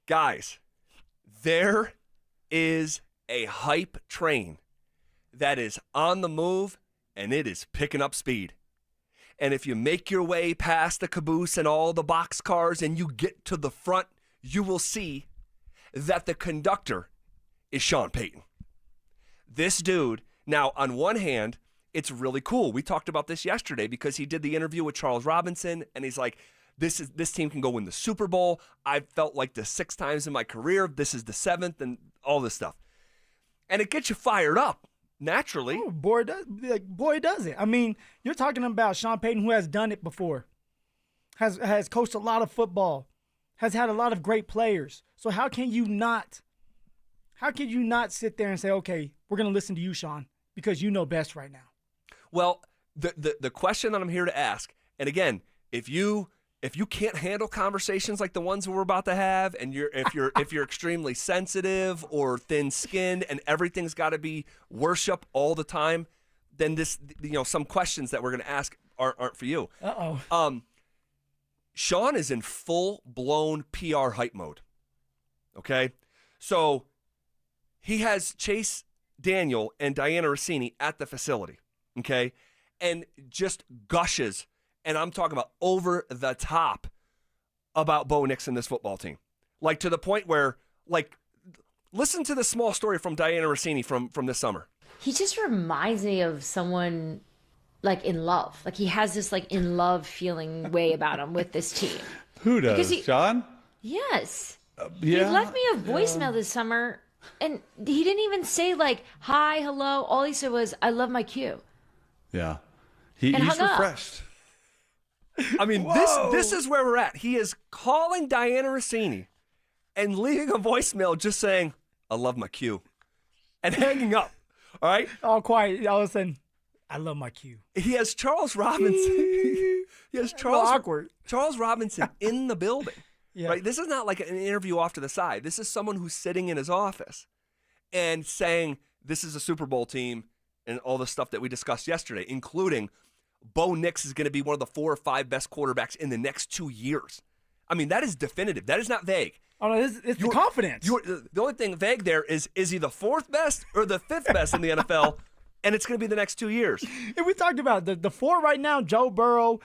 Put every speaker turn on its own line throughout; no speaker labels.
Guys, there is a hype train that is on the move, and it is picking up speed. And if you make your way past the caboose and all the boxcars and you get to the front, you will see that the conductor is Sean Payton. This dude, now on one hand, it's really cool. We talked about this yesterday because he did the interview with Charles Robinson, and he's like, this team can go win the Super Bowl. I've felt like this 6 times in my career. This is the 7th, and all this stuff. And it gets you fired up, naturally.
Oh, boy, does it. I mean, you're talking about Sean Payton, who has done it before, has coached a lot of football, has had a lot of great players. So how can you not sit there and say, okay, we're going to listen to you, Sean, because you know best right now?
Well, the question that I'm here to ask, and again, if you can't handle conversations like the ones we're about to have, and if you're extremely sensitive or thin-skinned, and everything's got to be worship all the time, then some questions that we're going to ask aren't for you. Sean is in full-blown PR hype mode. Okay, so he has Chase Daniel and Diana Rossini at the facility. Okay, and just gushes. And I'm talking about over the top about Bo Nix and this football team. Like to the point where, like, listen to the small story from Diana Rossini from this summer.
He just reminds me of someone like in love. Like he has this like in love feeling way about him with this team.
Who does? Sean?
Yes.
Yeah.
He left me a voicemail this summer, and he didn't even say like, hi, hello. All he said was, I love my Q.
Yeah.
And
He's
hung up.
refreshed.
I mean, this is where we're at. He is calling Diana Rossini and leaving a voicemail just saying, I love my Q, and hanging up. All right?
All quiet. All of a sudden, I love my Q.
He has Charles Robinson.
Awkward.
Charles Robinson in the building.
Yeah.
Right? This is not like an interview off to the side. This is someone who's sitting in his office and saying, this is a Super Bowl team and all the stuff that we discussed yesterday, including Bo Nix is going to be one of the 4 or 5 best quarterbacks in the next 2 years. I mean, that is definitive. That is not vague.
Oh, no, it's the confidence.
The only thing vague there is he the 4th best or the 5th best in the NFL? And it's going to be the next 2 years.
And we talked about the 4 right now: Joe Burrow,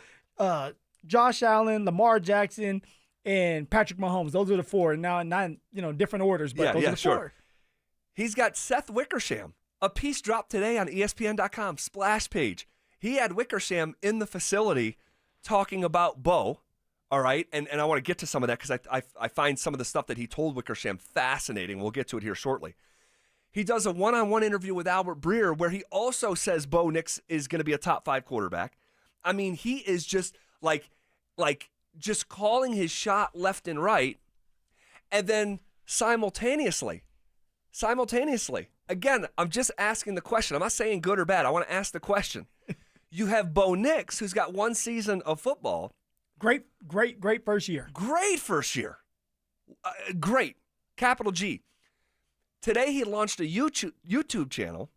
Josh Allen, Lamar Jackson, and Patrick Mahomes. Those are the 4. Now, not different orders, but those are the 4.
He's got Seth Wickersham. A piece dropped today on ESPN.com splash page. He had Wickersham in the facility talking about Bo. All right, and I want to get to some of that because I find some of the stuff that he told Wickersham fascinating. We'll get to it here shortly. He does a one-on-one interview with Albert Breer where he also says Bo Nix is going to be a top 5 quarterback. I mean, he is just like just calling his shot left and right, and then simultaneously, again, I'm just asking the question. I'm not saying good or bad. I want to ask the question. You have Bo Nix, who's got 1 season of football.
Great first year.
Great first year. Great. Capital G. Today he launched a YouTube channel.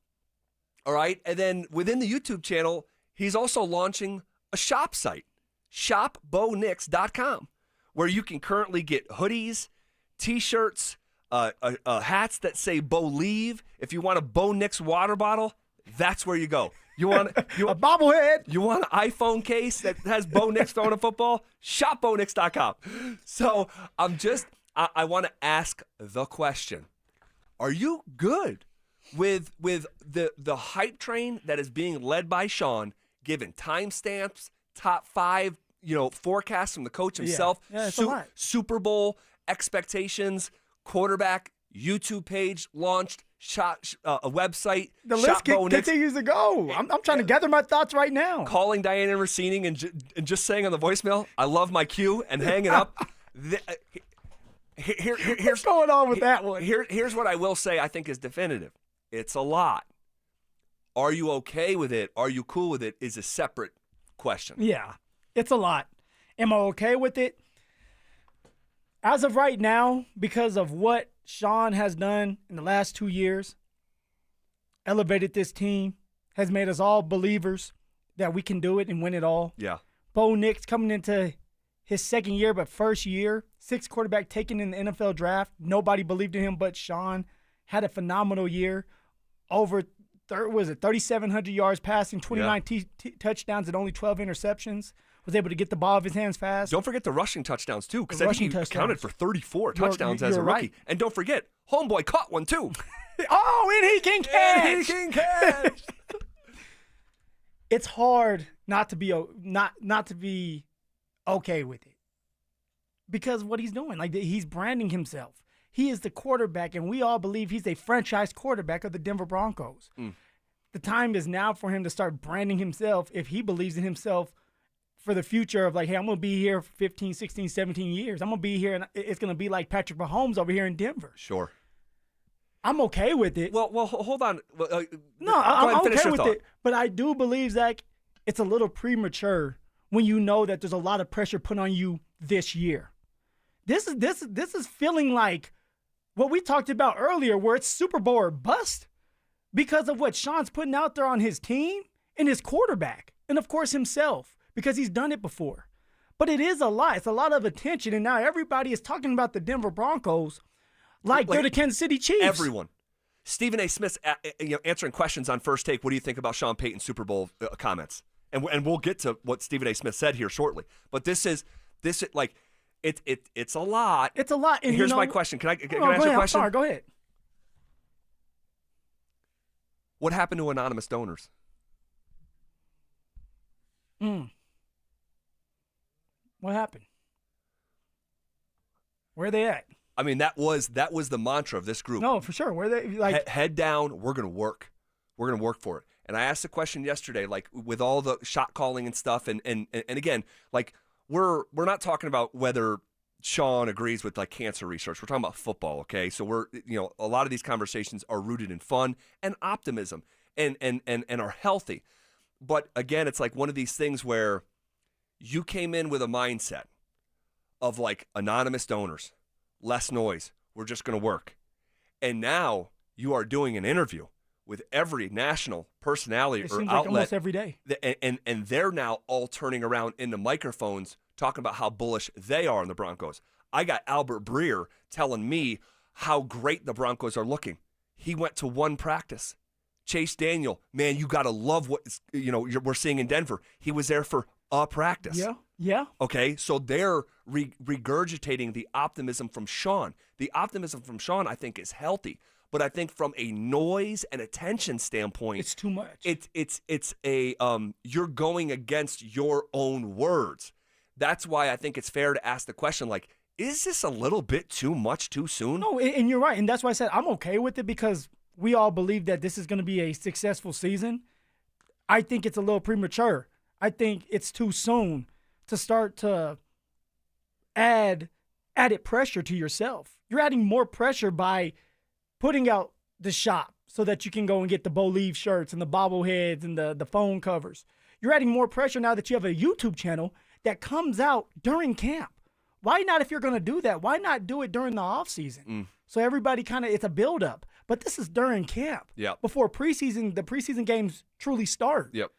All right. And then within the YouTube channel, he's also launching a shop site, shopbonix.com, where you can currently get hoodies, T-shirts, hats that say Bo Leave. If you want a Bo Nix water bottle, that's where you go. You want
a bobblehead?
You want an iPhone case that has Bo Nix throwing a football? Shopbonix.com. So I want to ask the question. Are you good with the hype train that is being led by Sean, given timestamps, top 5, forecasts from the coach himself,
yeah, it's a lot.
Super Bowl expectations, quarterback, YouTube page launched, a website.
The list continues to go. I'm trying to gather my thoughts right now.
Calling Diana Rossini and just saying on the voicemail, I love my Q, and hanging up.
What's going on with that one?
Here's what I will say I think is definitive. It's a lot. Are you okay with it? Are you cool with it? Is a separate question.
Yeah, it's a lot. Am I okay with it? As of right now, because of what Sean has done in the last 2 years, elevated this team, has made us all believers that we can do it and win it all.
Yeah.
Bo Nix coming into his second year, but first year, 6th quarterback taken in the NFL draft. Nobody believed in him but Sean. Had a phenomenal year. Over 3,700 yards passing, 29 touchdowns and only 12 interceptions. Was able to get the ball off his hands fast.
Don't forget the rushing touchdowns, too, because I think he counted for 34 touchdowns as a rookie.
Right.
And don't forget, homeboy caught one, too.
Oh, and he can catch.
And he can catch.
It's hard not to be okay with it. Because what he's doing, like he's branding himself. He is the quarterback, and we all believe he's a franchise quarterback of the Denver Broncos. The time is now for him to start branding himself if he believes in himself for the future of like, hey, I'm going to be here for 15, 16, 17 years. I'm going to be here, and it's going to be like Patrick Mahomes over here in Denver.
Sure.
I'm okay with it.
Well, hold on.
No, I'm okay with it. But I do believe, Zach, it's a little premature when you know that there's a lot of pressure put on you this year. This is feeling like what we talked about earlier, where it's Super Bowl or bust because of what Sean's putting out there on his team and his quarterback, and of course himself, because he's done it before. But it is a lot. It's a lot of attention, and now everybody is talking about the Denver Broncos like they're the Kansas City Chiefs.
Everyone. Stephen A. Smith's answering questions on First Take. What do you think about Sean Payton's Super Bowl comments? And we'll get to what Stephen A. Smith said here shortly. But it's a lot.
It's a lot. And
here's my question. Can I ask you a question?
I'm sorry. Go ahead.
What happened to anonymous donors?
What happened? Where are they at?
I mean, that was the mantra of this group.
No, for sure. Where are they like
head down, we're gonna work. We're gonna work for it. And I asked the question yesterday, like with all the shot calling and stuff, and again, like we're not talking about whether Sean agrees with like cancer research. We're talking about football, okay? So a lot of these conversations are rooted in fun and optimism and are healthy. But again, it's like one of these things where you came in with a mindset of like anonymous donors, less noise, we're just going to work. And now you are doing an interview with every national personality or outlet.
Like almost every day.
And they're now all turning around into microphones talking about how bullish they are on the Broncos. I got Albert Breer telling me how great the Broncos are looking. He went to one practice. Chase Daniel, man, you got to love what we're seeing in Denver. He was there for a practice.
Yeah.
Okay, so they're regurgitating the optimism from Sean. The optimism from Sean, I think, is healthy. But I think from a noise and attention standpoint,
it's too much.
It's you're going against your own words. That's why I think it's fair to ask the question, like, is this a little bit too much too soon?
No, and you're right. And that's why I said I'm okay with it because we all believe that this is going to be a successful season. I think it's a little premature. I think it's too soon to start to added pressure to yourself. You're adding more pressure by putting out the shop so that you can go and get the Bo Leave shirts and the bobbleheads and the phone covers. You're adding more pressure now that you have a YouTube channel that comes out during camp. Why not, if you're going to do that, why not do it during the off season? So everybody it's a buildup. But this is during camp.
Yep.
Before the preseason games truly start.
Yep.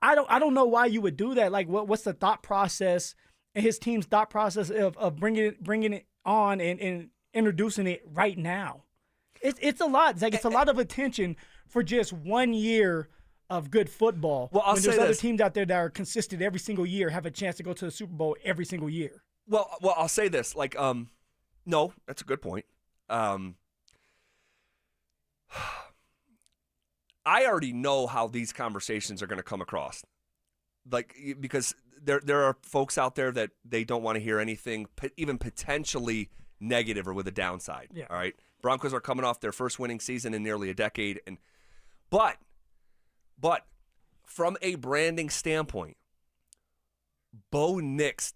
I don't know why you would do that. Like, what's the thought process and his team's thought process of bringing it on and introducing it right now? It's a lot, Zach. It's a lot of attention for just 1 year of good football.
Well,
when there's other teams out there that are consistent every single year, have a chance to go to the Super Bowl every single year.
Well, I'll say this. Like, no, that's a good point. I already know how these conversations are going to come across. Like, because there are folks out there that they don't want to hear anything, even potentially negative or with a downside.
Yeah.
All right. Broncos are coming off their first winning season in nearly a decade, but from a branding standpoint, Bo Nix